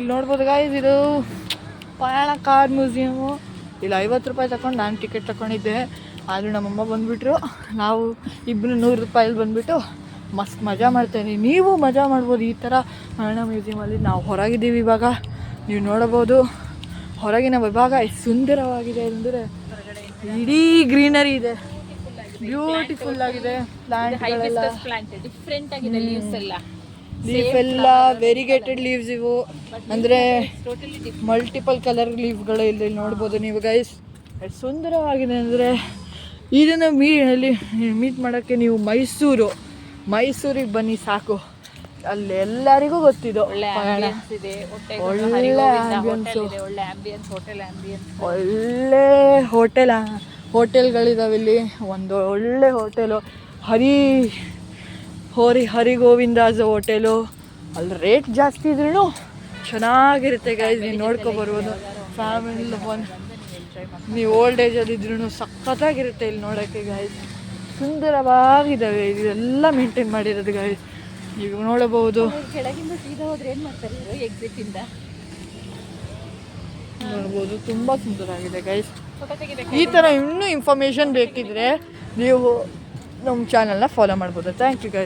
ಇಲ್ಲಿ ನೋಡ್ಬೋದು ಗಾಯ್ಸ್, ಇದು ಪಯಣ ಕಾರ್ ಮ್ಯೂಸಿಯಮು. ಇಲ್ಲಿ 50 ರೂಪಾಯಿ ತಗೊಂಡು ನಾನು ಟಿಕೆಟ್ ತಗೊಂಡಿದ್ದೆ. ಆದರೂ ನಮ್ಮಮ್ಮ ಬಂದುಬಿಟ್ರು. ನಾವು ಇಬ್ಬರು 100 ರೂಪಾಯಲ್ಲಿ ಬಂದುಬಿಟ್ಟು ಮಸ್ತ್ ಮಜಾ ಮಾಡ್ತೇನೆ. ನೀವು ಮಜಾ ಮಾಡ್ಬೋದು ಈ ಥರ ಪಯಣ ಮ್ಯೂಸಿಯಮಲ್ಲಿ. ನಾವು ಹೊರಗಿದ್ದೀವಿ ಇವಾಗ, ನೀವು ನೋಡಬಹುದು ಹೊರಗಿನ ವಿಭಾಗ ಎಷ್ಟು ಸುಂದರವಾಗಿದೆ ಅಂದರೆ ಇಡೀ ಗ್ರೀನರಿ ಇದೆ, ಬ್ಯೂಟಿಫುಲ್ ಆಗಿದೆ. ಪ್ಲಾಂಟ್ಗಳೆಲ್ಲ ಡಿಫ್ರೆಂಟ್ ಆಗಿದೆ, ಲೀವ್ಸ್ ಎಲ್ಲ ಲೀಫ್ ಎಲ್ಲ ವೆರಿಗೇಟೆಡ್ ಲೀವ್ಸ್ ಇವು, ಅಂದರೆ ಮಲ್ಟಿಪಲ್ ಕಲರ್ ಲೀವ್ಗಳು ಇಲ್ಲಿ ನೋಡ್ಬೋದು ನೀವು ಗೈಸ್. ಎಷ್ಟು ಸುಂದರವಾಗಿದೆ ಅಂದರೆ ಇದನ್ನು ಮೀಟ್ ಮಾಡೋಕ್ಕೆ ನೀವು ಮೈಸೂರಿಗೆ ಬನ್ನಿ ಸಾಕು, ಅಲ್ಲಿ ಎಲ್ಲರಿಗೂ ಗೊತ್ತಿದ್ದು. ಒಳ್ಳೆ ಆಂಬಿಯನ್ಸ್ ಇದೆ, ಒಳ್ಳೆ ಹೋಟೆಲ್ಗಳಿದಾವೆ ಇಲ್ಲಿ. ಒಂದು ಒಳ್ಳೆ ಹೋಟೆಲು ಹರಿಗೋವಿಂದಾಸ್ ಹೋಟೆಲು. ಅಲ್ಲಿ ರೇಟ್ ಜಾಸ್ತಿ ಇದ್ರೂ ಚೆನ್ನಾಗಿರುತ್ತೆ ಗೈಸ್, ನೀವು ನೋಡ್ಕೊಬರ್ಬೋದು. ಫ್ಯಾಮಿಲಿ ನೀವು ಓಲ್ಡ್ ಏಜಲ್ಲಿ ಇದ್ರೂ ಸಖತ್ತಾಗಿರುತ್ತೆ ಇಲ್ಲಿ ನೋಡೋಕ್ಕೆ ಗೈಸ್. ಸುಂದರವಾಗಿದ್ದಾವೆ, ಇದೆಲ್ಲ ಮೇಂಟೈನ್ ಮಾಡಿರೋದು ಗೈಸ್, ನೀವು ನೋಡಬಹುದು. ಕೆಳಗಿಂದ ಸೀದಾ ಹೋದ್ರೆ ಏನು ಮಾಡ್ತಾರೆ ಎಕ್ಸಿಟ್ ಇಂದ ನೋಡ್ಬೋದು, ತುಂಬ ಸುಂದರವಾಗಿದೆ ಗೈಸ್. ಈ ಥರ ಇನ್ನೂ ಇನ್ಫಾರ್ಮೇಷನ್ ಬೇಕಿದ್ರೆ ನೀವು ನಮ್ಮ ಚಾನಲ್ನ ಫಾಲೋ ಮಾಡ್ಬೋದು. Thank you guys.